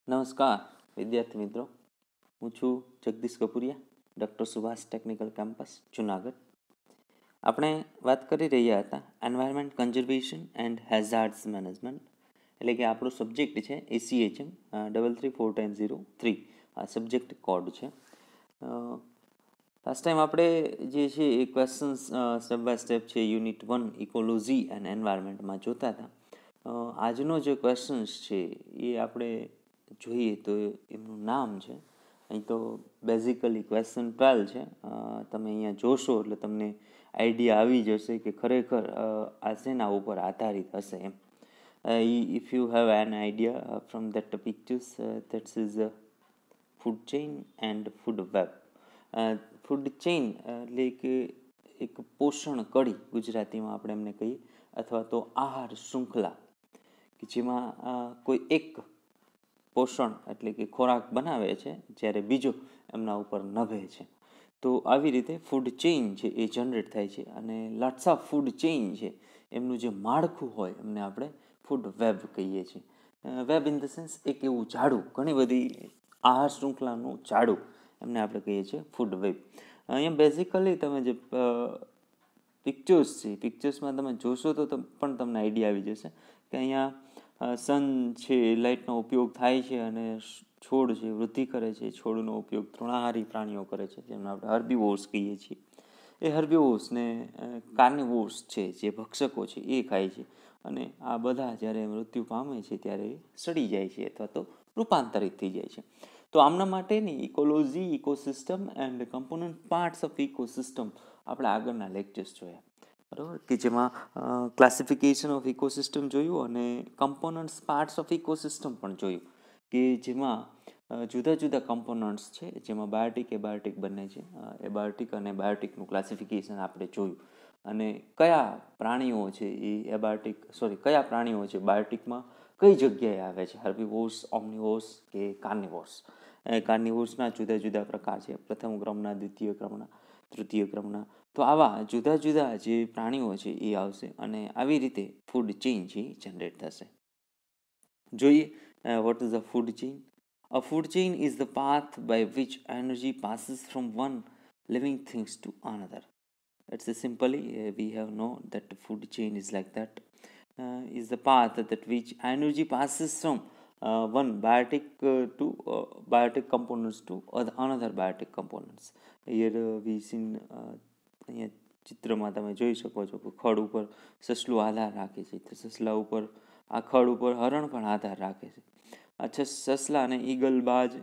નમસ્કાર વિદ્યાર્થી મિત્રો, હું છું Jagdish Kapuriya, doctor Subhash technical campus Junagadh. આપણે વાત કરી રહ્યા હતા environment conservation and hazards management, એટલે કે આપણો સબ્જેક્ટ છે ACHM 334903. આ સબ્જેક્ટ કોડ છે. લાસ્ટ ટાઈમ આપણે જે છે એ ક્વેશ્ચન્સ સ્ટેપ બાય સ્ટેપ છે યુનિટ 1 ઇકોલોજી એન્ડ એન્વાયરમેન્ટમાં જોતા હતા. આજનો જે ક્વેશ્ચન્સ છે એ આપણે જોઈએ તો એમનું નામ છે, અહીં તો બેઝિકલી ક્વેશ્ચન 12 છે. તમે અહીંયા જોશો એટલે તમને આઈડિયા આવી જશે કે ખરેખર આ શેના ઉપર આધારિત હશે એમ. If you have an idea from that pictures, that is food chain and food web. Food chain એટલે કે એક પોષણ કડી ગુજરાતીમાં આપણે એમને કહીએ, અથવા તો આહાર શૃંખલા, કે જેમાં કોઈ એક પોષણ એટલે કે ખોરાક બનાવે છે જ્યારે બીજો એમના ઉપર નભે છે. તો આવી રીતે ફૂડ ચેઇન છે એ જનરેટ થાય છે, અને લોટ્સ ઓફ ફૂડ ચેઇન છે એમનું જે માળખું હોય એમને આપણે ફૂડ વેબ કહીએ છીએ. વેબ ઇન ધ સેન્સ એક એવું ઝાડું, ઘણી બધી આહાર શૃંખલાનું ઝાડું, એમને આપણે કહીએ છીએ ફૂડ વેબ. અહીંયા બેઝિકલી તમે જે પિક્ચર્સ છે, પિક્ચર્સમાં તમે જોશો તો પણ તમને આઈડિયા આવી જશે કે અહીંયા સન છે, લાઇટનો ઉપયોગ થાય છે, અને છોડ છે વૃદ્ધિ કરે છે. છોડનો ઉપયોગ તૃણાહારી પ્રાણીઓ કરે છે, જેમને આપણે હર્બીવોર્સ કહીએ છીએ. એ હર્બીવોર્સને કાર્નિવોર્સ છે, જે ભક્ષકો છે એ ખાય છે, અને આ બધા જ્યારે મૃત્યુ પામે છે ત્યારે સડી જાય છે અથવા તો રૂપાંતરિત થઈ જાય છે. તો આમના માટેની ecology, ecosystem and component parts of ecosystem આપણે આગળના લેક્ચર્સ જોયા, બરાબર, કે જેમાં ક્લાસિફિકેશન ઓફ ઇકોસિસ્ટમ જોયું અને કમ્પોનન્ટ્સ પાર્ટ્સ ઓફ ઇકોસિસ્ટમ પણ જોયું, કે જેમાં જુદા જુદા કમ્પોનન્ટ્સ છે, જેમાં બાયોટિક એબાયોટિક બંને છે. એબાયોટિક અને બાયોટિકનું ક્લાસિફિકેશન આપણે જોયું, અને કયા પ્રાણીઓ છે એ કયા પ્રાણીઓ છે બાયોટિકમાં કઈ જગ્યાએ આવે છે, હર્બીવોર્સ, ઓમ્નિવોર્સ કે કાર્નિવોર્સ. કાર્નિવોર્સના જુદા જુદા પ્રકાર છે, પ્રથમ ક્રમના, દ્વિતીય ક્રમના, તૃતીય ક્રમના. તો આવા જુદા જુદા જે પ્રાણીઓ છે એ આવશે, અને આવી રીતે ફૂડ ચેઇન છે જનરેટ થશે. જોઈએ, what is a food chain? A food chain is the path by which energy passes from one living things to another. It's simply we have know that the food chain is like that. Is the path that which energy passes from one biotic to biotic components to another biotic components. Here we seen અહીંયા ચિત્રમાં તમે જોઈ શકો છો કે ખડ ઉપર સસલું આધાર રાખે છે, તો સસલા ઉપર આ ખડ ઉપર હરણ પણ આધાર રાખે છે. અચ્છા, સસલા અને ઈગલ બાજ,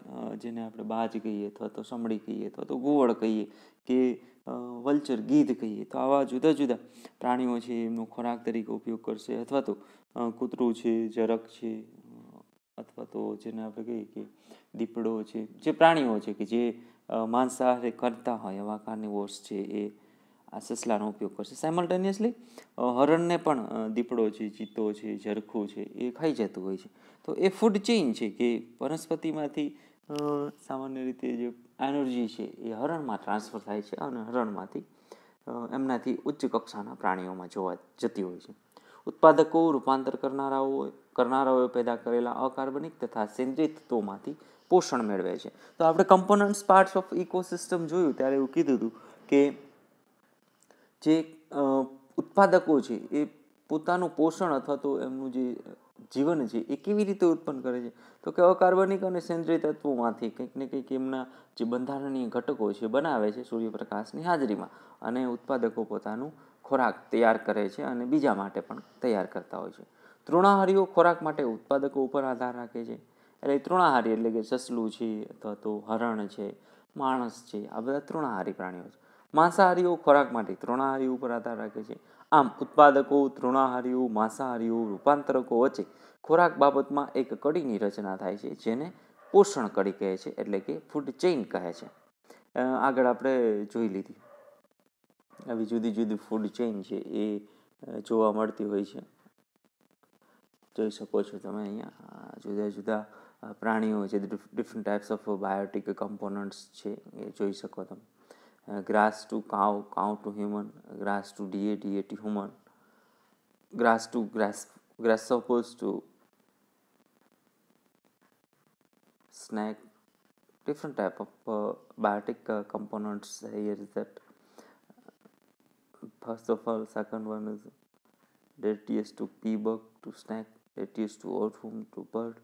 જેને આપણે બાજ કહીએ અથવા તો સમડી કહીએ અથવા તો ગુવડ કહીએ કે વલ્ચર ગીધ કહીએ, તો આવા જુદા જુદા પ્રાણીઓ છે એમનો ખોરાક તરીકે ઉપયોગ કરશે, અથવા તો કૂતરું છે, જરક છે, અથવા તો જેને આપણે કહીએ કે દીપડો છે, જે પ્રાણીઓ છે કે જે માંસાહાર કરતા હોય એવા કાર્નિવોર્સ છે એ આ સસલાનો ઉપયોગ કરશે. સાયમલ્ટેનિયસલી હરણને પણ દીપડો છે, ચિત્તો છે, ઝરખું છે એ ખાઈ જતું હોય છે. તો એ ફૂડ ચેઇન છે કે વનસ્પતિમાંથી સામાન્ય રીતે જે એનર્જી છે એ હરણમાં ટ્રાન્સફર થાય છે, અને હરણમાંથી એમનાથી ઉચ્ચ કક્ષાના પ્રાણીઓમાં જોવા જતી હોય છે. ઉત્પાદકો રૂપાંતર કરનારાઓએ પેદા કરેલા અકાર્બનિક તથા સેન્દ્રિય તત્વોમાંથી પોષણ મેળવે છે. તો આપણે કમ્પોનન્ટ્સ પાર્ટ્સ ઓફ ઇકોસિસ્ટમ જોયું ત્યારે એવું કીધું હતું કે જે ઉત્પાદકો છે એ પોતાનું પોષણ અથવા તો એમનું જે જીવન છે એ કેવી રીતે ઉત્પન્ન કરે છે, તો કે અકાર્બનિક અને સેન્દ્રિય તત્વોમાંથી કંઈક ને કંઈક એમના જે બંધારણીય ઘટકો છે બનાવે છે સૂર્યપ્રકાશની હાજરીમાં, અને ઉત્પાદકો પોતાનું ખોરાક તૈયાર કરે છે અને બીજા માટે પણ તૈયાર કરતા હોય છે. તૃણાહારીઓ ખોરાક માટે ઉત્પાદકો ઉપર આધાર રાખે છે. એટલે તૃણાહારી એટલે કે સસલું છે અથવા તો હરણ છે, માણસ છે, આ બધા તૃણાહારી પ્રાણીઓ છે. માંસાહારીઓ ખોરાક માટે તૃણાહારી ઉપર આધાર રાખે છે. આમ ઉત્પાદકો, તૃણાહારીઓ, માંસાહારીઓ, રૂપાંતરકો વચ્ચે ખોરાક બાબતમાં એક કડીની રચના થાય છે, જેને પોષણ કડી કહે છે, એટલે કે ફૂડ ચેઇન કહે છે. આગળ આપણે જોઈ લીધી આવી જુદી જુદી ફૂડ ચેઇન છે એ જોવા મળતી હોય છે. જોઈ શકો છો તમે અહીંયા જુદા જુદા પ્રાણીઓ છે, different types of biotic components છે એ જોઈ શકો તમે. Grass to cow, cow to human, grass to deer, deer to human, grass to grasshoppers to snack, different type of biotic components here is that. First of all, second one is dirtiest to pea bug to snack, dirtiest to earthworm to bird,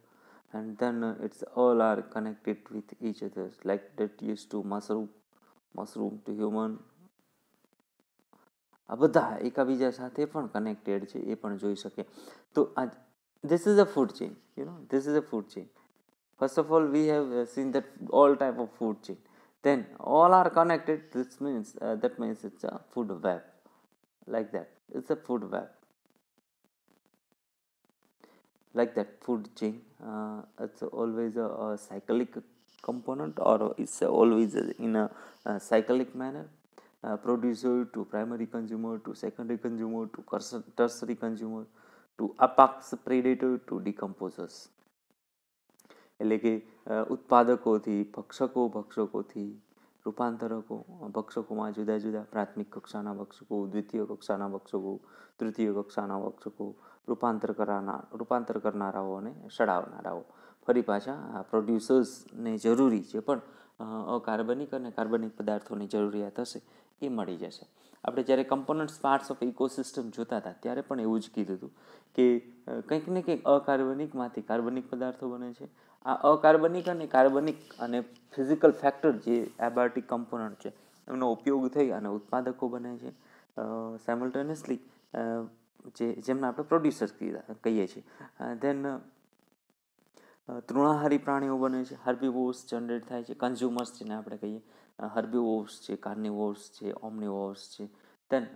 and then it's all are connected with each other, like dirtiest to mushroom to human. આ બધા એકાબીજા સાથે પણ connected છે, એ પણ જોઈ શકે. તો આ this is a food chain, this is a food chain. First of all, we have seen that all type of food chain, then all are connected. This means that means it's a food web, like that. It's a food web, like that. Food chain, it's always a cyclic component, or it's always in a cyclic manner. Producer to primary consumer to secondary consumer to tertiary consumer to apex predator to decomposers. એટલે કે ઉત્પાદકોથી ભક્ષકોથી રૂપાંતરકો, ભક્ષકોમાં જુદા જુદા પ્રાથમિક કક્ષાના ભક્ષકો, દ્વિતીય કક્ષાના ભક્ષકો, તૃતીય કક્ષાના ભક્ષકો, રૂપાંતર કરનારાઓ અને સડાવનારાઓ. ફરી પાછા પ્રોડ્યુસર્સને જરૂરી છે, પણ અકાર્બનિક અને કાર્બનિક પદાર્થોની જરૂરિયાત હશે એ મળી જશે. આપણે જ્યારે કમ્પોનન્ટ્સ પાર્ટ્સ ઓફ ઇકોસિસ્ટમ જોતા હતા ત્યારે પણ એવું જ કીધું હતું કે કંઈક ને કંઈક અકાર્બનિકમાંથી કાર્બનિક પદાર્થો બને છે. આ અકાર્બનિક અને કાર્બનિક અને ફિઝિકલ ફેક્ટર જે એબાયોટિક કમ્પોનન્ટ છે એમનો ઉપયોગ થઈ અને ઉત્પાદકો બને છે. સાયમલ્ટેનિયસલી જેમને આપણે પ્રોડ્યુસર કહીએ છીએ. ધેન તૃણાહારી પ્રાણીઓ બને છે, હર્બીવોર્સ જનરેટ થાય છે, કન્ઝ્યુમર્સ જેને આપણે કહીએ, હર્બીવોર્સ છે, કાર્નિવોર્સ છે, ઓમ્નિવોર્સ છે. ધેન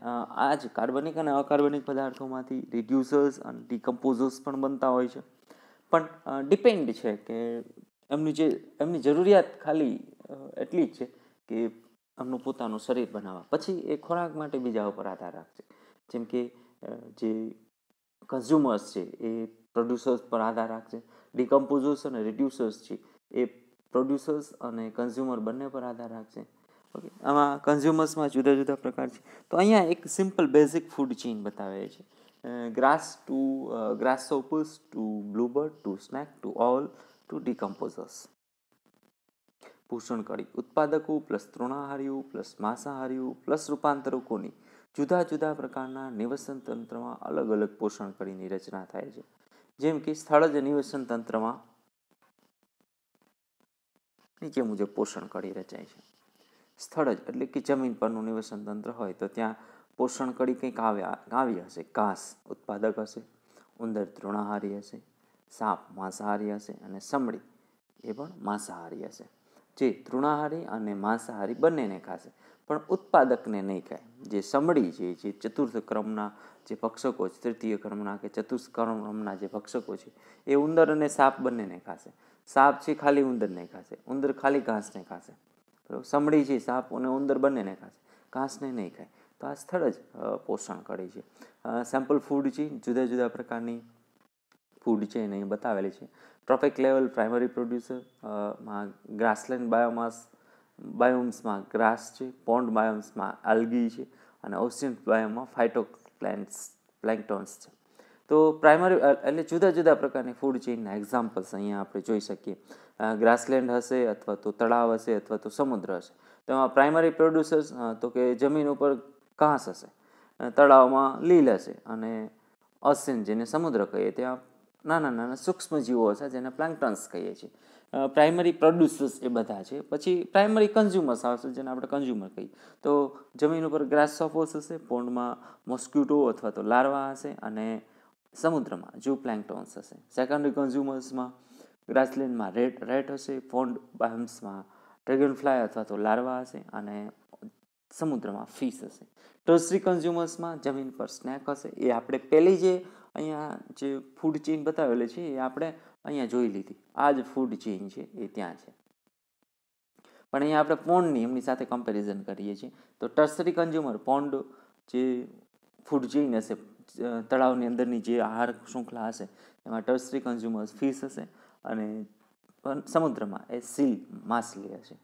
આ જ કાર્બનિક અને અકાર્બનિક પદાર્થોમાંથી રિડ્યુસર્સ અને ડિકમ્પોઝર્સ પણ બનતા હોય છે. પણ ડિપેન્ડ છે કે એમની જરૂરિયાત ખાલી એટલી જ છે કે એમનું પોતાનું શરીર બનાવવા, પછી એ ખોરાક માટે બીજા ઉપર આધાર રાખશે. જેમ કે જે કન્ઝ્યુમર્સ છે એ પ્રોડ્યુસર્સ પર આધાર રાખશે, ડિકમ્પોઝર્સ અને રિડ્યુસર્સ છે એ પ્રોડ્યુસર્સ અને કન્ઝ્યુમર બંને પર આધાર રાખશે. ઓકે, આમાં કન્ઝ્યુમર્સમાં જુદા જુદા પ્રકાર છે. તો અહીંયા એક સિમ્પલ બેઝિક ફૂડ ચેઇન બતાવે છે. grasshoppers to bluebird to snack to owl to decomposers. પોષણ કડી ઉત્પાદકો પ્લસ તૃણાહારીઓ પ્લસ માંસાહારીઓ પ્લસ રૂપાંતરકોની જુદા જુદા પ્રકારના નિવસન તંત્રમાં અલગ અલગ પોષણ કડીની રચના થાય છે. જેમ કે સ્થળજ નિવસન તંત્રમાં નીચે મુજબ પોષણ કડી રચાય છે. સ્થળજ એટલે કે જમીન પરનું નિવસન તંત્ર હોય તો ત્યાં પોષણ કડી કંઈક આવી હશે. ઘાસ ઉત્પાદક હશે, ઉંદર તૃણાહારી હશે, સાપ માંસાહારી હશે અને સમડી એ પણ માંસાહારી હશે. જે તૃણાહારી અને માંસાહારી બંનેને ખાશે, પણ ઉત્પાદકને નહીં ખાય. જે સમડી છે, જે ચતુર્થ ક્રમના જે ભક્ષકો છે, તૃતીય ક્રમના કે ચતુર્થ ક્રમના જે ભક્ષકો છે, એ ઉંદર અને સાપ બંનેને ખાશે. સાપ છે ખાલી ઉંદરને ખાશે, ઉંદર ખાલી ઘાસને ખાશે. બરાબર, સમડી છે સાપ અને ઉંદર બંનેને ખાશે, ઘાસને નહીં ખાય. તો આ સ્થળ જ પોષણ કડી છે. સેમ્પલ ફૂડ છે, જુદા જુદા પ્રકારની ફૂડ છે એને બતાવેલી છે. ટ્રોપિક લેવલ પ્રાઇમરી પ્રોડ્યુસરમાં ગ્રાસલેન્ડ બાયોમ્સમાં ગ્રાસ છે, પોન્ડ બાયોમ્સમાં આલ્ગી છે અને ઓશિયન બાયોમમાં પ્લેન્ક્ટોન્સ છે. તો પ્રાઇમરી એટલે જુદા જુદા પ્રકારની ફૂડ ચેઇનના એક્ઝામ્પલ્સ અહીંયા આપણે જોઈ શકીએ. ગ્રાસલેન્ડ હશે અથવા તો તળાવ હશે અથવા તો સમુદ્ર હશે, તેમાં પ્રાઇમરી પ્રોડ્યુસર્સ તો કે જમીન ઉપર ઘાસ હશે, તળાવમાં લીલ હશે, અને ઓશિયન જેને સમુદ્ર કહીએ ત્યાં નાના નાના સૂક્ષ્મ જીવો હશે જેને પ્લાન્ક્ટન્સ કહીએ છીએ. પ્રાઇમરી પ્રોડ્યુસર્સ એ બધા છે. પછી પ્રાઇમરી કન્ઝ્યુમર્સ આવશે જેને આપણે કન્ઝ્યુમર કહીએ. તો જમીન ઉપર ગ્રાસહોપર્સ હશે, પોન્ડમાં મોસ્કિટો અથવા તો લાર્વા હશે અને સમુદ્રમાં જૂ પ્લાન્ક્ટોન્સ હશે. સેકન્ડરી કન્ઝ્યુમર્સમાં ગ્રાસલેન્ડમાં રેટ હશે, પોન્ડ બાયોમ્સમાં ડ્રેગન ફ્લાય અથવા તો લાર્વા હશે અને સમુદ્રમાં ફિશ હશે. ટર્સરી કન્ઝ્યુમર્સમાં જમીન પર સ્નેક હશે. એ આપણે પહેલી જે અહીંયા જે ફૂડ ચેઇન બતાવેલી છે એ આપણે અહીંયા જોઈ લીધી. આ જ ફૂડ ચેઇન છે એ ત્યાં છે, પણ અહીંયા આપણે પોન્ડની એમની સાથે કમ્પેરિઝન કરીએ છીએ. તો ટર્સરી કન્ઝ્યુમર પોન્ડ જે ફૂડ ચેઇન હશે, તળાવની અંદરની જે આહાર શૃંખલા હશે એમાં ટર્સરી કન્ઝ્યુમર્સ ફિશ હશે અને સમુદ્રમાં એ સીલ માછલી હશે.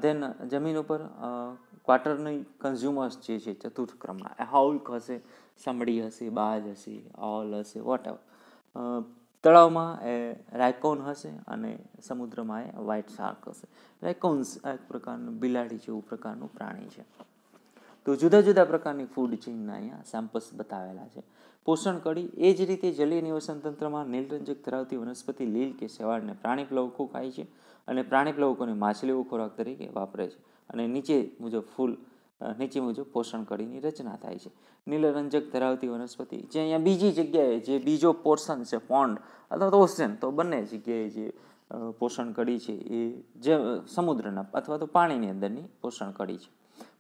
ધેન જમીન ઉપર ક્વાર્ટરની કન્ઝ્યુમર્સ જે છે ચતુર્થ ક્રમના, એ હાઉક હશે, સમડી હશે, બાજ હશે, ઓલ હશે, વોટ એવર. તળાવમાં એ રાયકોન હશે અને સમુદ્રમાં એ વ્હાઇટ શાર્ક હશે. રાયકોન્સ એક પ્રકારનું બિલાડી જેવું પ્રકારનું પ્રાણી છે. તો જુદા જુદા પ્રકારની ફૂડ ચેઇનના અહીંયા સેમ્પલ્સ બતાવેલા છે. પોષણ કડી એ જ રીતે જલીય નિવસન તંત્રમાં નીલરંજક ધરાવતી વનસ્પતિ લીલ કે શેવાળને પ્રાણી પ્લવકો ખાય છે અને પ્રાણી પ્લવકોને માછલીઓ ખોરાક તરીકે વાપરે છે. અને નીચે મુજબ પોષણ કડીની રચના થાય છે. નીલરંજક ધરાવતી વનસ્પતિ જે અહીંયા બીજી જગ્યાએ જે બીજો પોર્શન છે પોન્ડ અથવા તો ઓશિયન, તો બંને જગ્યાએ જે પોષણ કડી છે એ જે સમુદ્રના અથવા તો પાણીની અંદરની પોષણ કડી છે.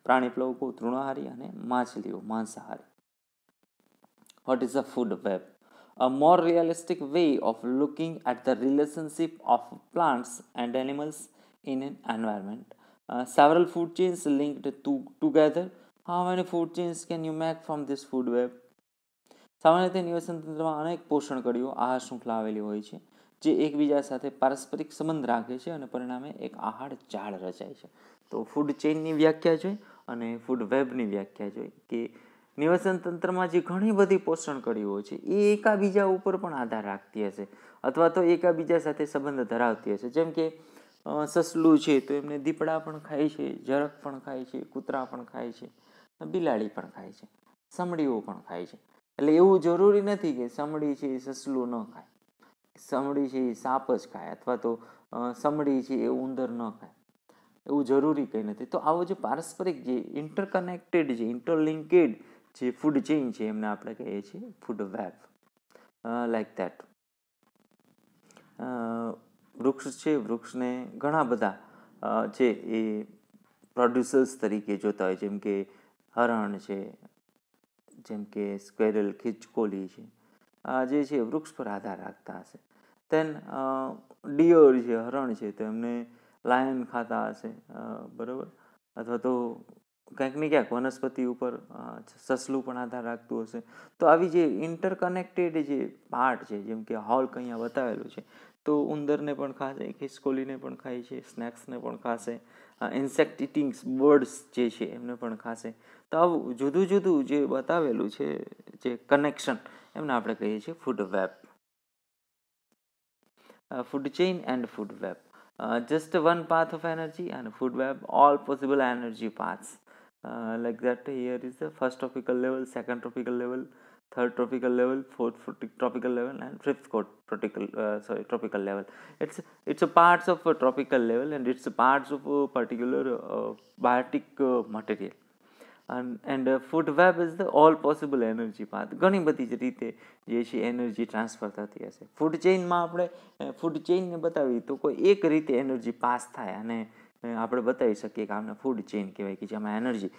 પ્રાણી પ્લવકો તૃણાહારી અને માછલીઓ માંસાહારી. What is a food web? A more realistic way of looking at the relationship of plants and animals in an environment. Several food chains linked together. How many food chains can you make from this food web? સામાન્ય રીતે નિવસન તંત્રમાં અનેક પોષણ કડીઓ આહાર શૃંખલા આવેલી હોય છે જે એકબીજા સાથે પારસ્પરિક સંબંધ રાખે છે અને પરિણામે એક આહાર જાળ રચાય છે. તો ફૂડ ચેઇનની વ્યાખ્યા જોઈ અને ફૂડ વેબની વ્યાખ્યા જોઈ કે નિવસન તંત્રમાં જે ઘણી બધી પોષણ કડીઓ છે એ એકાબીજા ઉપર પણ આધાર રાખતી હશે અથવા તો એકાબીજા સાથે સંબંધ ધરાવતી હશે. જેમ કે સસલું છે તો એમને દીપડા પણ ખાય છે, ઝરખ પણ ખાય છે, કૂતરા પણ ખાય છે, બિલાડી પણ ખાય છે, સમડીઓ પણ ખાય છે. એટલે એવું જરૂરી નથી કે સમડી છે એ સસલું ન ખાય, સમડી છે એ સાપ જ ખાય અથવા તો સમડી છે એ ઉંદર ન ખાય, એવું જરૂરી કંઈ નથી. તો આવો જે પારસ્પરિક જે ઇન્ટરકનેક્ટેડ જે ઇન્ટરલિંકેડ જે ફૂડ ચેઇન છે એમને આપણે કહીએ છીએ ફૂડ વેબ. લાઈક ધેટ વૃક્ષ છે, વૃક્ષને ઘણા બધા છે એ પ્રોડ્યુસર્સ તરીકે જોતા હોય, જેમ કે હરણ છે, જેમ કે સ્ક્વેરલ ખિચકોલી છે, આ જે છે વૃક્ષ પર આધાર રાખતા હશે. દેન ડિયર છે, હરણ છે, તો એમને લાયન ખાતા હશે, બરાબર, અથવા તો ક્યાંક ને ક્યાંક વનસ્પતિ ઉપર સસલું પણ આધાર રાખતું હશે. તો આવી જે ઇન્ટરકનેક્ટેડ જે પાર્ટ છે, જેમ કે હોલ્ક અહીંયા બતાવેલું છે, તો ઉંદરને પણ ખાશે, ખિસકોલીને પણ ખાય છે, સ્નેક્સને પણ ખાશે, ઇન્સેક્ટ ઇટિંગ્સ બર્ડ્સ જે છે એમને પણ ખાશે. તો આવું જુદું જુદું જે બતાવેલું છે જે કનેક્શન એમને આપણે કહીએ છીએ food web. Food chain and food web. Just one path of energy and food web, all possible energy paths. Like that, here is the first tropical level, second tropical level, third tropical level, fourth tropical level, and fifth tropical level. It's a parts of a tropical level and it's a parts of a particular biotic material. And food web is the all possible energy path. ઘણી બધી જ રીતે જે છે energy transfer થતી હશે. Food ચેઇનમાં આપણે food ચેઇનને બતાવી તો કોઈ એક રીતે એનર્જી પાસ થાય અને આપણે બતાવી શકીએ કે આમને ફૂડ ચેઇન કહેવાય કે જેમાં એનર્જી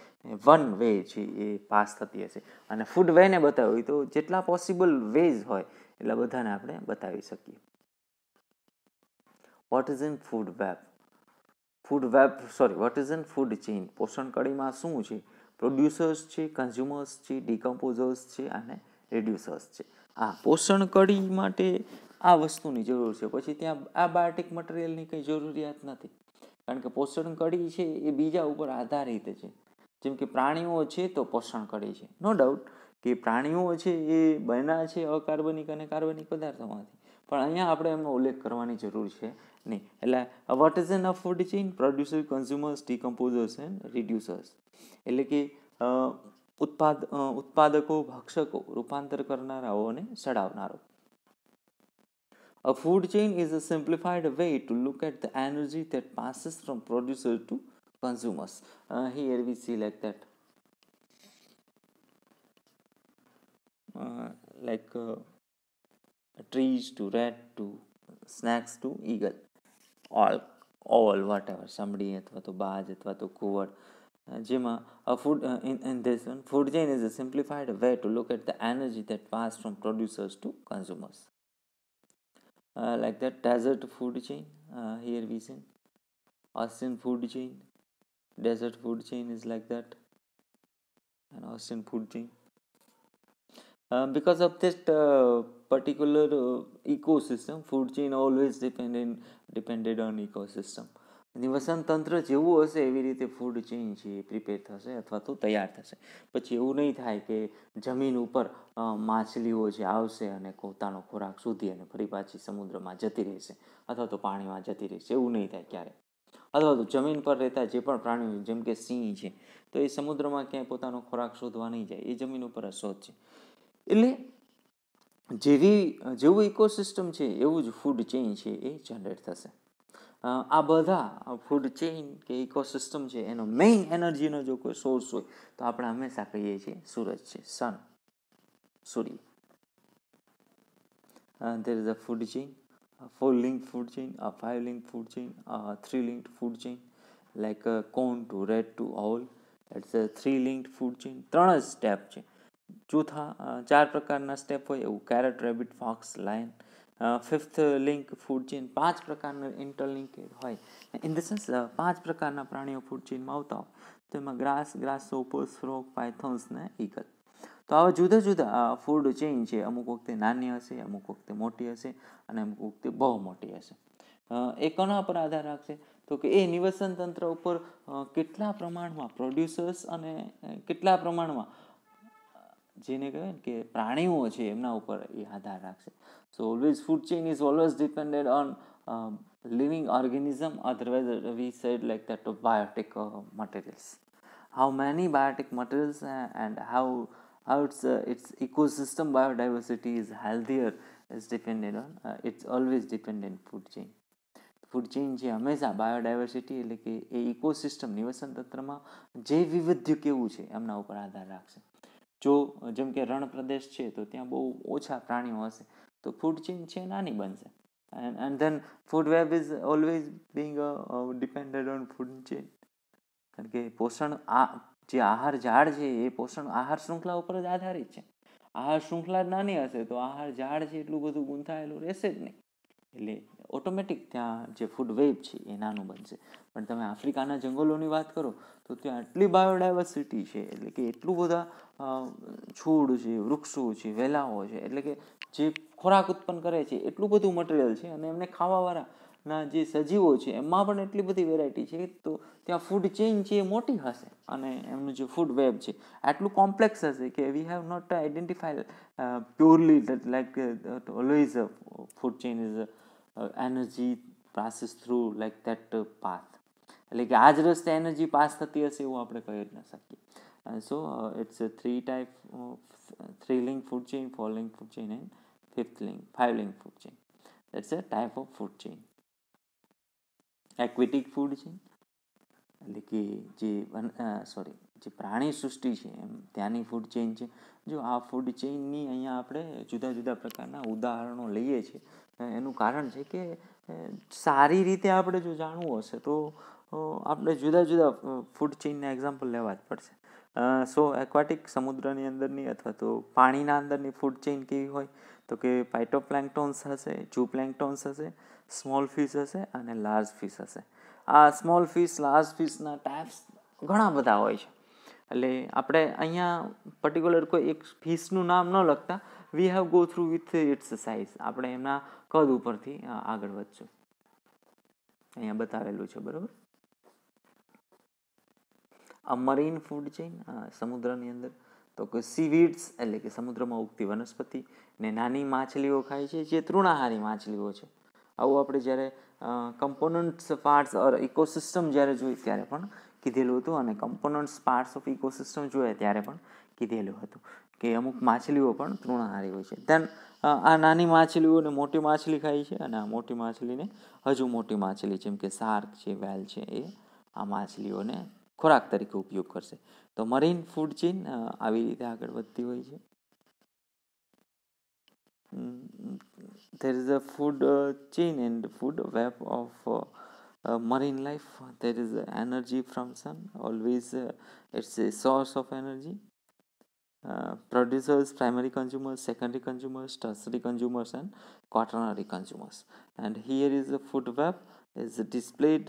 વન વે છે એ પાસ થતી હશે. અને ફૂડ વેને બતાવી તો જેટલા પોસિબલ વેઝ હોય એટલા બધાને આપણે બતાવી શકીએ. Vote is in food web? Vote is in food chain? પોષણ કડીમાં શું છે? પ્રોડ્યુસર્સ છે, કન્ઝ્યુમર્સ છે, ડિકમ્પોઝર્સ છે અને રિડ્યુસર્સ છે. પોષણ કડી માટે આ વસ્તુની જરૂર છે, પછી ત્યાં આ બાયોટિક મટીરિયલની કંઈ જરૂરિયાત નથી, કારણ કે પોષણ કડી છે એ બીજા ઉપર આધારિત છે. જેમ કે પ્રાણીઓ છે તો પોષણ કડી છે, નો ડાઉટ કે પ્રાણીઓ છે એ બન્યા છે અકાર્બનિક અને કાર્બનિક પદાર્થોમાંથી, પણ અહીંયા આપણે એમનો ઉલ્લેખ કરવાની જરૂર છે નહીં. એટલે what is in a food chain? Producer, consumers, decomposers and reducers. એટલે કે ઉત્પાદકો, ભક્ષકો, રૂપાંતર કરનારાઓ અને સડાવનારો. A food chain is a simplified way to look at the energy that passes from producer to consumers. Here we see like that. Trees to rat to snacks to eagle. all whatever, somebody અથવા તો બાજ અથવા તો કુવડ. જેમાં in this one, food chain is a simplified way to look at the energy that passes from producers to consumers. Like that, desert food chain. Here we see ocean food chain. Desert food chain is like that, and ocean food chain. Because of this particular ecosystem, food chain always depended on ecosystem. નિવસન તંત્ર જેવું હશે એવી રીતે food chain છે એ prepare થશે અથવા તો તૈયાર થશે. પછી એવું નહીં થાય કે જમીન ઉપર માછલીઓ જે આવશે અને પોતાનો ખોરાક શોધી અને ફરી પાછી સમુદ્રમાં જતી રહેશે અથવા તો પાણીમાં જતી રહેશે, એવું નહીં થાય ક્યારે. અથવા તો જમીન પર રહેતા જે પણ પ્રાણીઓ જેમ કે સિંહ છે તો એ સમુદ્રમાં ક્યાંય પોતાનો ખોરાક શોધવા નહીં જાય, એ જમીન ઉપર જ શોધશે. એટલે જેવું ઇકોસિસ્ટમ છે એવું જ ફૂડ ચેઇન છે એ જનરેટ થશે. આ બધા ફૂડ ચેઇન કે ઇકોસિસ્ટમ છે એનો મેઇન એનર્જીનો જો કોઈ સોર્સ હોય તો આપણે હંમેશા કહીએ છીએ સૂરજ છે, સન, સૂર્ય. There is a food chain, a 4-linked food chain, a 5-linked food chain, a 3-linked food chain, like a cone to red to owl. It's a 3-linked food chain. 3 જ સ્ટેપ છે. ચોથા 4 પ્રકારના સ્ટેપ હોય એવું carrot, rabbit, fox, lion. 5th link food chain 5 પ્રકારના ઇન્ટરલિંકેડ હોય. In the sense 5 પ્રકારના પ્રાણીઓ ફૂડ ચેઇનમાં આવતા હોય. તો એમાં ગ્રાસહોપર્સ, ફ્રોગ, પાયથોન્સ ને ઈગલ. તો આવા જુદા જુદા ફૂડ ચેઇન છે. અમુક વખતે નાની હશે, અમુક વખતે મોટી હશે અને અમુક વખતે બહુ મોટી હશે. એ કોના પર આધાર રાખશે? તો કે એ નિવસન તંત્ર ઉપર કેટલા પ્રમાણમાં પ્રોડ્યુસર્સ અને કેટલા પ્રમાણમાં જેને કહેવાય ને કે પ્રાણીઓ છે એમના ઉપર એ આધાર રાખશે. So always food chain is always depended on living organism, otherwise we said like that biotic materials. How many biotic materials and how its ecosystem biodiversity is healthier is dependent on it's always dependent food chain. Food chain છે હંમેશા biodiversity એટલે કે એ ecosystem નિવસન તંત્રમાં જે વૈવિધ્ય કેવું છે એમના ઉપર આધાર રાખશે. જો જેમ કે રણ પ્રદેશ છે તો ત્યાં બહુ ઓછા પ્રાણીઓ હશે તો ફૂડ ચેઇન છે નાની બનશે. and then food web is always being dependent on food chain. કારણ કે પોષણ જે આહાર ઝાડ છે એ પોષણ આહાર શૃંખલા ઉપર જ આધારિત છે. આહાર શૃંખલા જ નાની હશે તો આહાર ઝાડ છે એટલું બધું ગૂંથાયેલું રહેશે જ નહીં. એટલે ઓટોમેટિક ત્યાં જે ફૂડ વેબ છે એ નાનું બનશે. પણ તમે આફ્રિકાના જંગલોની વાત કરો તો ત્યાં એટલી બાયોડાયવર્સિટી છે, એટલે કે એટલું બધા છોડ છે, વૃક્ષો છે, વેલાઓ છે, એટલે કે જે ખોરાક ઉત્પન્ન કરે છે એટલું બધું મટીરિયલ છે અને એમને ખાવાવાળાના જે સજીવો છે એમાં પણ એટલી બધી વેરાયટી છે. તો ત્યાં ફૂડ ચેઇન છે એ મોટી હશે અને એમનું જે ફૂડ વેબ છે આટલું કોમ્પ્લેક્સ હશે કે we have not identified purely that like always food chain is energy passes through like that path. એટલે કે આ જ રસ્તે એનર્જી પાસ થતી હશે એવું આપણે કહી જ ન શકીએ. So it's 3 link food chain, 4 link food chain and 5 link food chain. That's a type of food chain. Aquatic food chain એટલે કે જે પ્રાણી સૃષ્ટિ છે એમ ત્યાંની ફૂડ ચેઇન છે. જો આ ફૂડ ચેઇનની અહીંયા આપણે જુદા જુદા પ્રકારના ઉદાહરણો લઈએ છીએ એનું કારણ છે કે સારી રીતે આપણે જો જાણવું હશે તો આપણે જુદા જુદા ફૂડ ચેઇનના એક્ઝામ્પલ લેવા જ પડશે. સો એક્વાટિક સમુદ્રની અંદરની અથવા તો પાણીના અંદરની ફૂડ ચેઇન કેવી હોય તો કે ફાઇટોપ્લેન્ક્ટોન્સ હશે, ઝૂપ્લેન્ક્ટોન્સ હશે, સ્મોલ ફિશ હશે અને લાર્જ ફિશ હશે. આ સ્મોલ ફિશ, લાર્જ ફિશના ટાઈપ્સ ઘણા બધા હોય છે. એટલે આપણે અહીંયા પર્ટિક્યુલર કોઈ એક ફિશનું નામ ન લખતા we have go through with it's size. આપણે એમના કદ ઉપરથી આગળ વધશું. અહીંયા બતાવેલું છે બરાબર. આ મરીન ફૂડ ચેઇન સમુદ્રની અંદર તો કે સીવીડ્સ એટલે કે સમુદ્રમાં ઉગતી વનસ્પતિ ને નાની માછલીઓ ખાય છે જે તૃણાહારી માછલીઓ છે. આવું આપણે જ્યારે કમ્પોનન્ટ્સ પાર્ટ્સ ઓર ઇકોસિસ્ટમ જ્યારે જોઈ ત્યારે પણ કીધેલું હતું અને કમ્પોનન્ટ્સ પાર્ટ્સ ઓફ ઇકોસિસ્ટમ જોયા ત્યારે પણ કીધેલું હતું કે અમુક માછલીઓ પણ તૃણાહારી હોય છે. ધેન આ નાની માછલીઓને મોટી માછલી ખાય છે અને આ મોટી માછલીને હજુ મોટી માછલી જેમ કે શાર્ક છે, વેલ છે એ આ માછલીઓને ખોરાક તરીકે ઉપયોગ કરશે. તો મરીન ફૂડ ચેઇન આવી રીતે આગળ વધતી હોય છે. There is a food chain and food web of marine life. There is energy from sun. Always it's a source of energy. Producers, primary consumers, secondary consumers, tertiary consumers and quaternary consumers. And here is the food web is displayed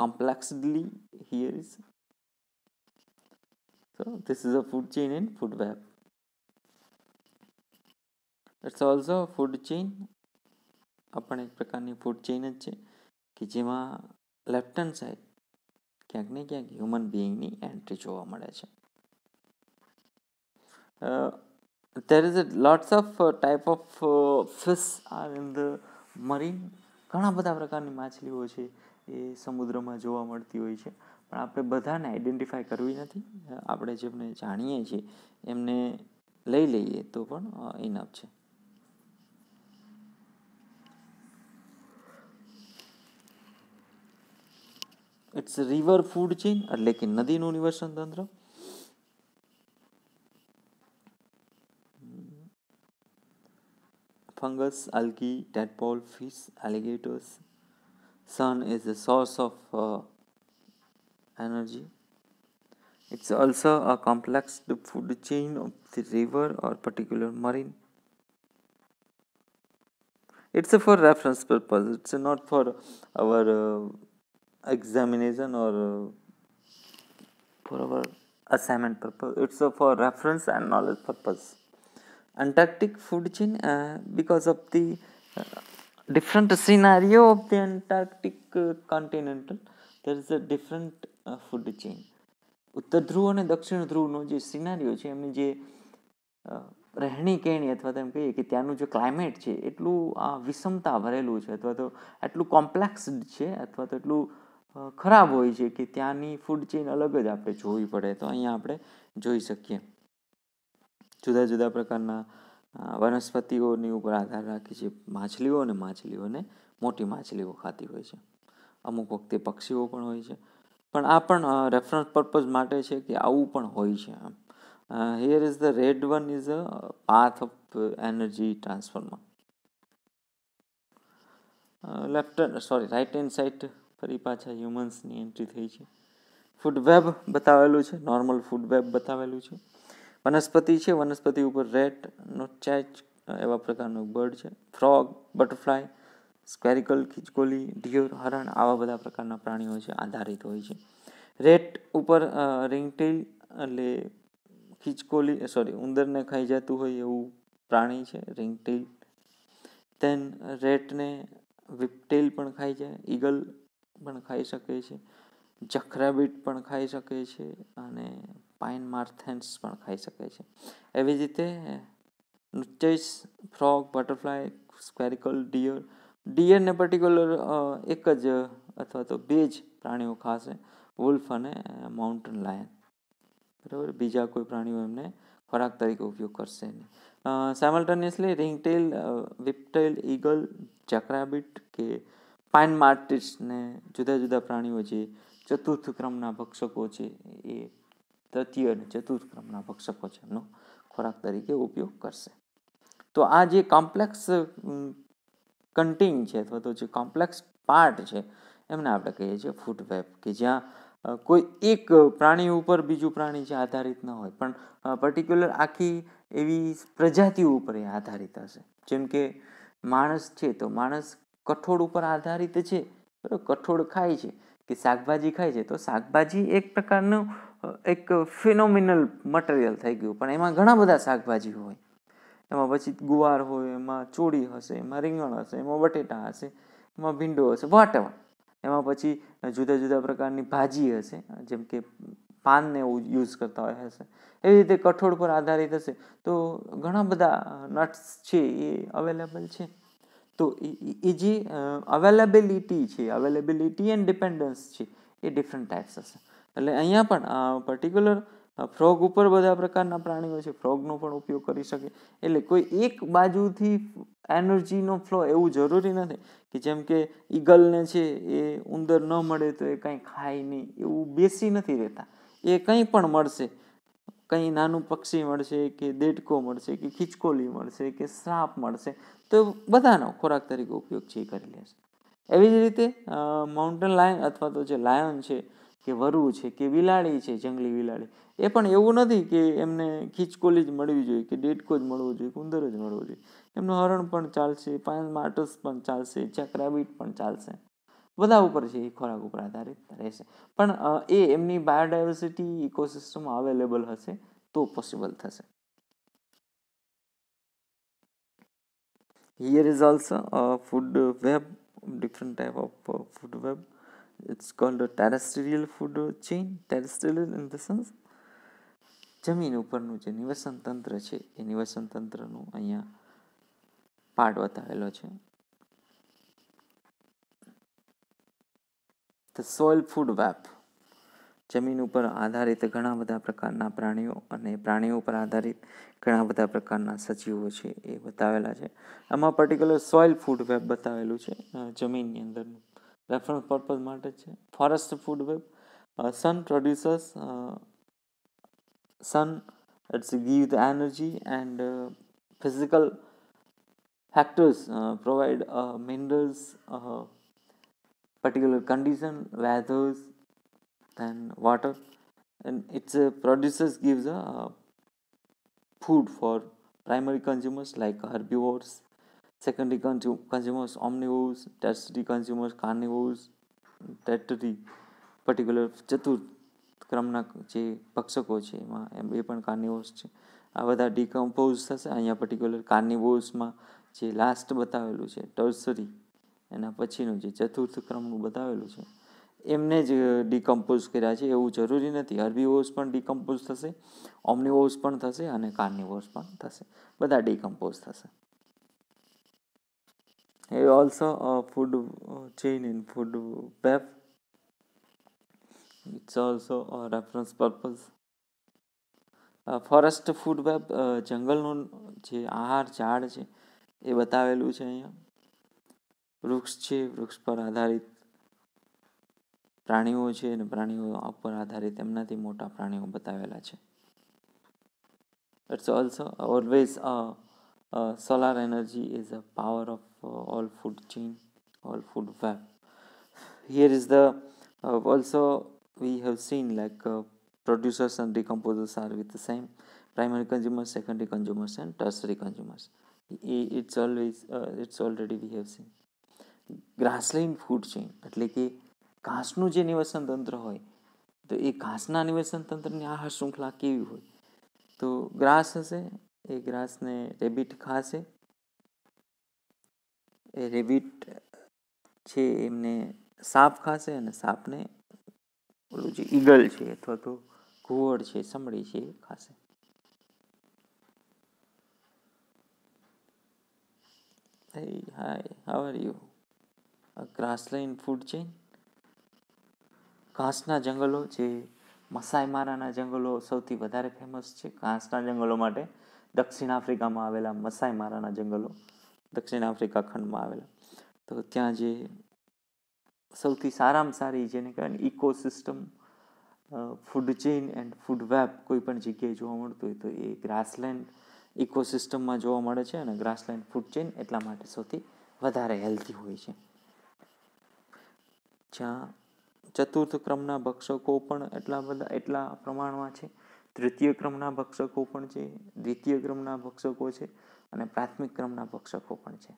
complexly. Here is so this is a food chain and food web. It's also food chain. પણ એક પ્રકારની food chain જ છે કે જેમાં left hand side ક્યાંક ને ક્યાંક હ્યુમન બિઈંગની એન્ટ્રી જોવા મળે છે. There is a lots of type of fish are in the marine. ઘણા બધા પ્રકારની માછલીઓ છે એ સમુદ્રમાં જોવા મળતી હોય છે, પણ આપણે બધાને આઈડેન્ટિફાય કરવી નથી. આપણે જેમને જાણીએ છીએ એમને લઈ લઈએ તો પણ ઇનફ છે. ઇટ્સ રિવર ફૂડ ચેઇન એટલે કે નદીનું નિવસન તંત્ર. Fungus, algae, tadpole, fish, alligators. Sun is the source of energy. It's also a complex food chain of the river or particular marine. It's for reference purpose. It's not for our examination or for our assignment purpose. It's for reference and knowledge purpose. Antarctic food chain, because of the different scenario of the Antarctic continental, there is a different food chain. ઉત્તર ધ્રુવ અને દક્ષિણ ધ્રુવનો જે સિનારીઓ છે એમની જે રહેણી કહેણી અથવા તો એમ કહીએ કે ત્યાંનું જે ક્લાઇમેટ છે એટલું વિષમતા ભરેલું છે, અથવા તો આટલું કોમ્પ્લેક્સ છે, અથવા તો એટલું ખરાબ હોય છે કે ત્યાંની ફૂડ ચેઇન અલગ જ આપણે જોવી પડે. તો અહીંયા આપણે જોઈ શકીએ જુદા જુદા પ્રકારના વનસ્પતિઓની ઉપર આધાર રાખી છે. માછલીઓ અને માછલીઓને મોટી માછલીઓ ખાતી હોય છે, અમુક વખતે પક્ષીઓ પણ હોય છે, પણ આ પણ રેફરન્સ પર્પઝ માટે છે કે આવું પણ હોય છે. Here is the red one is a path of energy ટ્રાન્સફરમાં. રાઇટ હેન્ડ સાઈડ ફરી પાછા હ્યુમન્સની એન્ટ્રી થઈ છે. ફૂડ વેબ બતાવેલું છે, નોર્મલ ફૂડ વેબ બતાવેલું છે. વનસ્પતિ છે, વનસ્પતિ ઉપર રેટ, નોટચેચ એવા પ્રકારનું બર્ડ છે. ફ્રોગ, બટરફ્લાય, સ્ક્વેરિકલ, ખિચકોલી, ડિયર, હરણ આવા બધા પ્રકારના પ્રાણીઓ છે આધારિત હોય છે. રેટ ઉપર રિંગટેલ એટલે ખિચકોલી ઉંદરને ખાઈ જતું હોય એવું પ્રાણી છે રિંગટેલ. દેન રેટને વિપટેલ પણ ખાઈ જાય, ઈગલ પણ ખાઈ શકે છે, જખરાબીટ પણ ખાઈ શકે છે, અને પાઇન માર્થેન્સ પણ ખાઈ શકે છે. એવી જ રીતે નુચેસ, ફ્રોગ, બટરફ્લાય, સ્ક્વેરિકલ, ડિયરને પર્ટિક્યુલર એક જ અથવા તો બે જ પ્રાણીઓ ખાશે, વુલ્ફ અને માઉન્ટેન લાયન. બરાબર, બીજા કોઈ પ્રાણીઓ એમને ખોરાક તરીકે ઉપયોગ કરશે નહીં. સાયમલ્ટેનિયસલી રિંગટેલ, વિપટેલ, ઈગલ, જકરાબિટ કે પાઇન માર્ટિસ ને જુદા જુદા પ્રાણીઓ જે ચતુર્થ ક્રમના ભક્ષકો છે એ તૃતીય અને ચતુર્થ ક્રમના ભક્ષકો છે એમનો ખોરાક તરીકે ઉપયોગ કરશે. તો આ જે કોમ્પ્લેક્સ કન્ટેન છે અથવા તો જે કોમ્પ્લેક્સ પાર્ટ છે એમને આપણે કહીએ છીએ ફૂડ વેબ, કે જ્યાં કોઈ એક પ્રાણી ઉપર બીજું પ્રાણી જે આધારિત ન હોય, પણ પર્ટિક્યુલર આખી એવી પ્રજાતિઓ ઉપર એ આધારિત હશે. જેમ કે માણસ છે તો માણસ કઠોળ ઉપર આધારિત છે, બરાબર, કઠોળ ખાય છે કે શાકભાજી ખાય છે, તો શાકભાજી એક પ્રકારનું એક ફિનોમિનલ મટીરિયલ થઈ ગયું, પણ એમાં ઘણા બધા શાકભાજી હોય. એમાં પછી ગુવાર હોય, એમાં ચોળી હશે, એમાં રીંગણ હશે, એમાં બટેટા હશે, એમાં ભીંડો હશે, વોટેવર. એમાં પછી જુદા જુદા પ્રકારની ભાજી હશે, જેમ કે પાનને એવું યુઝ કરતા હોય હશે. એવી રીતે કઠોળ પર આધારિત હશે તો ઘણા બધા નટ્સ છે એ અવેલેબલ છે. તો એ જે અવેલેબિલિટી એન્ડ ડિપેન્ડન્સ છે એ ડિફરન્ટ ટાઈપ્સ હશે. એટલે અહીંયા પણ પર્ટિક્યુલર ફ્રોગ ઉપર બધા પ્રકારના પ્રાણીઓ છે, ફ્રોગનો પણ ઉપયોગ કરી શકે. એટલે કોઈ એક બાજુથી એનર્જીનો ફ્લો એવું જરૂરી નથી કે જેમ કે ઈગલને છે એ ઉંદર ન મળે તો એ કંઈ ખાય નહીં, એવું બેસી નથી રહેતા. એ કંઈ પણ મળશે, કંઈ નાનું પક્ષી મળશે કે દેડકો મળશે કે ખિચકોલી મળશે કે સાપ મળશે તો બધાનો ખોરાક તરીકે ઉપયોગ છે એ કરી લેશે. એવી જ રીતે માઉન્ટેન લાયન અથવા તો જે લાયન છે કે વરુ છે કે બિલાડી છે, જંગલી બિલાડી, એ પણ એવું નથી કે એમને ખિચકોલી જ મળવી જોઈએ કે દેડકો જ મળવો જોઈએ કે ઉંદર જ મળવો જોઈએ. એમનું હરણ પણ ચાલશે, પાઇન માર્ટસ પણ ચાલશે, ચક્રાબીટ પણ ચાલશે. બધા ઉપર છે એ ખોરાક ઉપર આધારિત રહેશે, પણ એ એમની બાયોડાયવર્સિટી ઇકોસિસ્ટમ અવેલેબલ હશે તો પોસિબલ થશે. Here is also a food web, different type of food web. It's called a terrestrial food chain. Terrestrial in the sense જમીન ઉપરનું જે નિવસન તંત્ર છે એ નિવસન તંત્રનું અહીંયા પાર્ટ બતાવેલો છે. ધ સોઇલ ફૂડ વેબ, જમીન ઉપર આધારિત ઘણા બધા પ્રકારના પ્રાણીઓ અને પ્રાણીઓ પર આધારિત ઘણા બધા પ્રકારના સજીવો છે એ બતાવેલા છે. આમાં પર્ટિક્યુલર સોઇલ ફૂડ વેબ બતાવેલું છે, જમીનની અંદરનું રેફરન્સ પર્પઝ માટે છે. Forest food web, sun producers, sun it's give the energy and physical factors provide minerals, particular condition, weathers, then water, and its producers gives a food for primary consumers like herbivores, secondary consumers omnivores, tertiary consumers carnivores, tertiary particular ચતુર્થ ક્રમના જે ભક્ષકો છે એમાં એ પણ કાર્નિવોર્સ છે. આ બધા decompose થશે. અહીંયા પર્ટિક્યુલર કાર્નિવોર્સમાં જે લાસ્ટ બતાવેલું છે ટર્સરી, એના પછીનું જે ચતુર્થ ક્રમનું બતાવેલું છે એમને જ ડિકમ્પોઝ કર્યા છે, એવું જરૂરી નથી. હર્બીવોર્સ પણ ડિકમ્પોઝ થશે, ઓમ્નિવોર્સ પણ થશે અને કાર્નિવોર્સ પણ થશે, બધા ડિકમ્પોઝ થશે. એ also food chain in food web. It's also a reference purpose. Forest food web, જંગલનું જે આહાર ઝાડ છે એ બતાવેલું છે અહીંયા. વૃક્ષ છે, વૃક્ષ પર આધારિત પ્રાણીઓ છે અને પ્રાણીઓ ઉપર આધારિત એમનાથી મોટા પ્રાણીઓ બતાવેલા છે. It's also always solar energy is a power of all food chain, all food web. Here is the also we have seen like producers and decomposers are with the same primary consumers, secondary consumers and tertiary consumers. It's always it's already we have seen. Grassland food chain એટલે કે ઘાસનું જે નિવસન તંત્ર હોય તો એ ઘાસના નિવસન તંત્રની આહાર શૃંખલા કેવી હોય? તો ગ્રાસ હશે, એ ગ્રાસને રેબિટ ખાશે, એ રેબિટ છે એમને સાપ ખાશે અને સાપને ઓલું જે ઈગલ છે અથવા તો ઘુવડ છે, સમડી છે એ ખાશે. Hey, hi, how are you? Grassland food chain. ઘાસના જંગલો, જે મસાઈ મારાના જંગલો સૌથી વધારે ફેમસ છે ઘાસના જંગલો માટે. દક્ષિણ આફ્રિકામાં આવેલા મસાઈ મારાના જંગલો, દક્ષિણ આફ્રિકા ખંડમાં આવેલા, તો ત્યાં જે સૌથી સારામાં સારી જેને કહેવાય ને ecosystem food chain and food web કોઈ પણ જગ્યાએ જોવા મળતું હોય તો એ ગ્રાસલેન્ડ ઇકોસિસ્ટમમાં જોવા મળે છે. અને ગ્રાસલેન્ડ ફૂડ ચેઇન એટલા માટે સૌથી વધારે હેલ્ધી હોય છે. જ્યાં ચતુર્થ ક્રમના ભક્ષકો પણ એટલા પ્રમાણમાં છે, તૃતીય ક્રમના ભક્ષકો પણ છે, દ્વિતીય ક્રમના ભક્ષકો છે અને પ્રાથમિક ક્રમના ભક્ષકો પણ છે.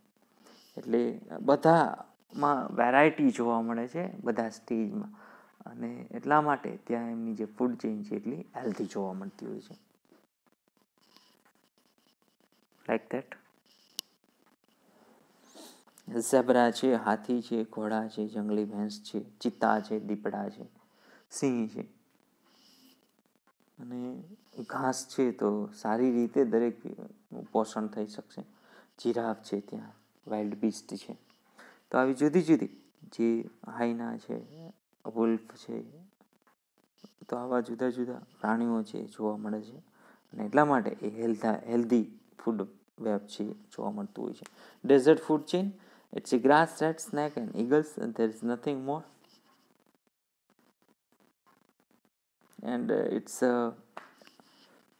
એટલે બધામાં વેરાયટી જોવા મળે છે બધા સ્ટેજમાં, અને એટલા માટે ત્યાં એમની જે ફૂડ ચેઇન છે એટલી હેલ્ધી જોવા મળતી હોય છે. Like that. ઝેબ્રા છે, હાથી છે, ઘોડા છે, જંગલી ભેંસ છે, ચિત્તા છે, દીપડા છે, સિંહ છે. અને ઘાસ છે તો સારી રીતે દરેક પોષણ થઈ શકશે. જીરાફ છે, ત્યાં વાઇલ્ડ બીસ્ટ છે. તો આવી જુદી જુદી જે હાઈના છે, વુલ્ફ છે, તો આવા જુદા જુદા પ્રાણીઓ છે જોવા મળે છે. અને એટલા માટે એ હેલ્ધી ફૂડ વેબ છે જોવા મળતું હોય છે. Desert food chain, it's a grass, rat, snake and eagles and there is nothing more. And it's a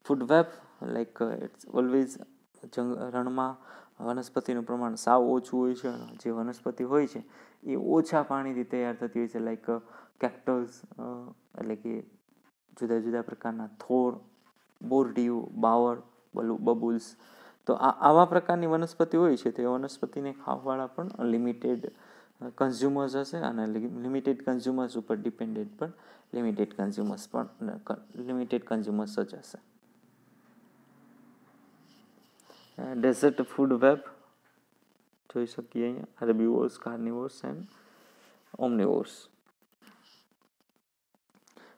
food web like it's always રણમાં વનસ્પતિનું પ્રમાણ સાવ ઓછું હોય છે. જે વનસ્પતિ હોય છે એ ઓછા પાણીથી તૈયાર થતી હોય છે, લાઈક કેક્ટસ એટલે કે જુદા જુદા પ્રકારના થોર, બોરડીયું, બાવળ, બબુલ્સ. તો આવા પ્રકારની વનસ્પતિ હોય છે. તો એ વનસ્પતિને ખાવાવાળા પણ લિમિટેડ કન્ઝ્યુમર્સ હશે અને લિમિટેડ કન્ઝ્યુમર્સ ઉપર ડિપેન્ડેન્ટ પણ લિમિટેડ કન્ઝ્યુમર્સ જ હશે. ડેઝર્ટ ફૂડ વેબ જોઈ શકીએ અહીંયા, હર્બીવોર્સ, કાર્નિવોર્સ and ઓમ્નિવોર્સ.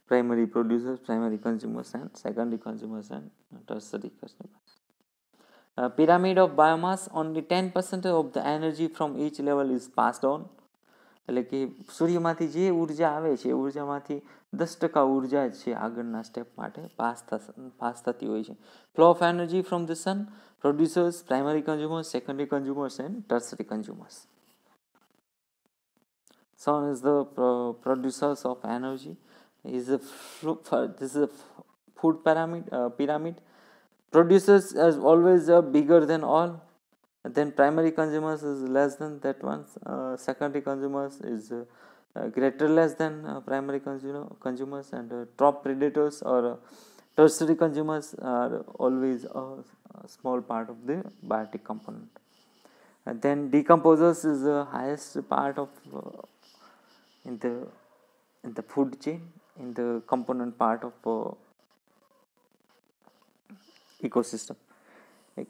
primary producers, primary consumers, and secondary consumers and tertiary consumers. Pyramid of biomass, only 10% of the energy from each level is passed on. એટલે કે સૂર્યમાંથી જે ઉર્જા આવે છે એ ઉર્જામાંથી 10% ઉર્જા જ છે આગળના સ્ટેપ માટે પાસ થતી હોય છે. Flow of energy from the sun, producers, primary consumers, secondary consumers and tertiary consumers. Sun is the producers of energy. This is a food pyramid. Producers is always bigger than all. Then primary consumers is less than that one. Secondary consumers is greater less than primary consumers, and top predators or tertiary consumers are always a small part of the biotic component. And then decomposers is the highest part of in the food chain, in the component part of ecosystem.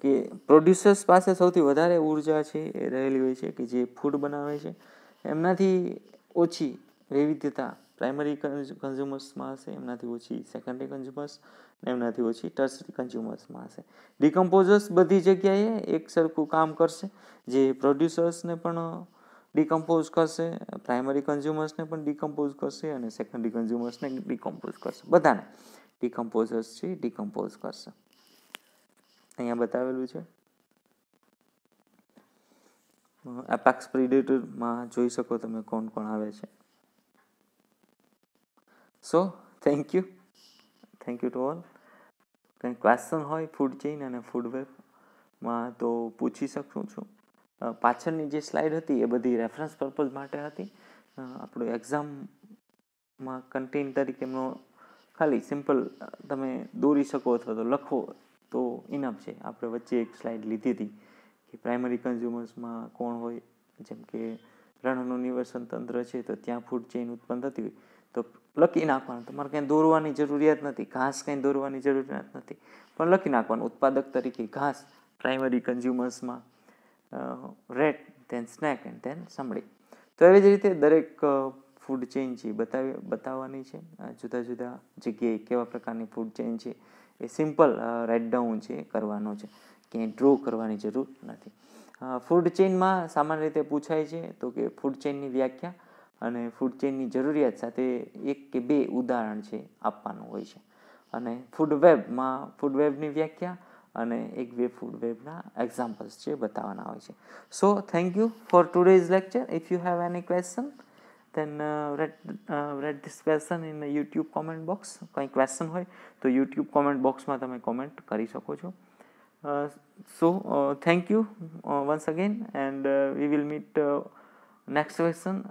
કે producers પાસે સૌથી વધારે ઉર્જા છે એ રહેલી હોય છે કે જે ફૂડ બનાવે છે. એમનાથી ઓછી વૈવિધ્યતા પ્રાઇમરી કન્ઝ્યુમર્સમાં હશે, એમનાથી ઓછી સેકન્ડરી કન્ઝ્યુમર્સ, એમનાથી ઓછી ટર્શરી કન્ઝ્યુમર્સમાં હશે. ડિકમ્પોઝર્સ બધી જગ્યાએ એક સરખું કામ કરશે, જે પ્રોડ્યુસર્સને પણ ડિકમ્પોઝ કરશે, પ્રાઇમરી કન્ઝ્યુમર્સને પણ ડિકમ્પોઝ કરશે અને સેકન્ડરી કન્ઝ્યુમર્સને ડિકમ્પોઝ કરશે. બધાને ડિકમ્પોઝર્સ છે ડિકમ્પોઝ કરશે. અહીંયા બતાવેલું છે. એપેક્સ પ્રિડેટરમાં જોઈ શકો તમે કોણ કોણ આવે છે. So thank you to all. કંઈ ક્વેશ્ચન હોય ફૂડ ચેઇન અને ફૂડ વેબમાં તો પૂછી શકું છું. પાછળની જે સ્લાઇડ હતી એ બધી રેફરન્સ પર્પઝ માટે હતી. આપણું એક્ઝામમાં કન્ટેન્ટ તરીકે એમનો ખાલી સિમ્પલ તમે દોરી શકો અથવા તો લખો તો ઇનફ છે. આપણે વચ્ચે એક સ્લાઇડ લીધી હતી કે પ્રાઇમરી કન્ઝ્યુમર્સમાં કોણ હોય, જેમ કે રણનું નિવસન તંત્ર છે તો ત્યાં ફૂડ ચેઇન ઉત્પન્ન થતી હોય તો લખી નાખવાનું. તમારે કંઈ દોરવાની જરૂરિયાત નથી, ઘાસ કંઈ દોરવાની જરૂરિયાત નથી, પણ લખી નાખવાનું ઉત્પાદક તરીકે ઘાસ પ્રાઇમરી કન્ઝ્યુમર્સમાં rat, then snake and then સમડી. તો એવી જ રીતે દરેક ફૂડ ચેઇન છે બતાવવાની છે. જુદા જુદા જગ્યાએ કેવા પ્રકારની ફૂડ ચેઇન છે એ સિમ્પલ રાઇટ ડાઉન છે કરવાનો છે, ક્યાંય ડ્રો કરવાની જરૂર નથી. ફૂડ ચેઇનમાં સામાન્ય રીતે પૂછાય છે તો કે ફૂડ ચેઇનની વ્યાખ્યા અને ફૂડ ચેઇનની જરૂરિયાત સાથે 1 કે 2 ઉદાહરણ છે આપવાનું હોય છે. અને ફૂડ વેબની વ્યાખ્યા અને 1-2 ફૂડ વેબના એક્ઝામ્પલ્સ છે બતાવવાના હોય છે. So thank you for today's lecture. If you have any question then read this question in the YouTube comment box. કંઈ ક્વેશ્ચન હોય તો YouTube comment બોક્સમાં તમે કોમેન્ટ કરી શકો છો. So thank you once again and we will meet next question.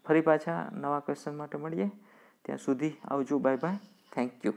ફરી પાછા નવા ક્વેશ્ચન માટે મળીએ. ત્યાં સુધી આવજો. Bye bye. Thank you.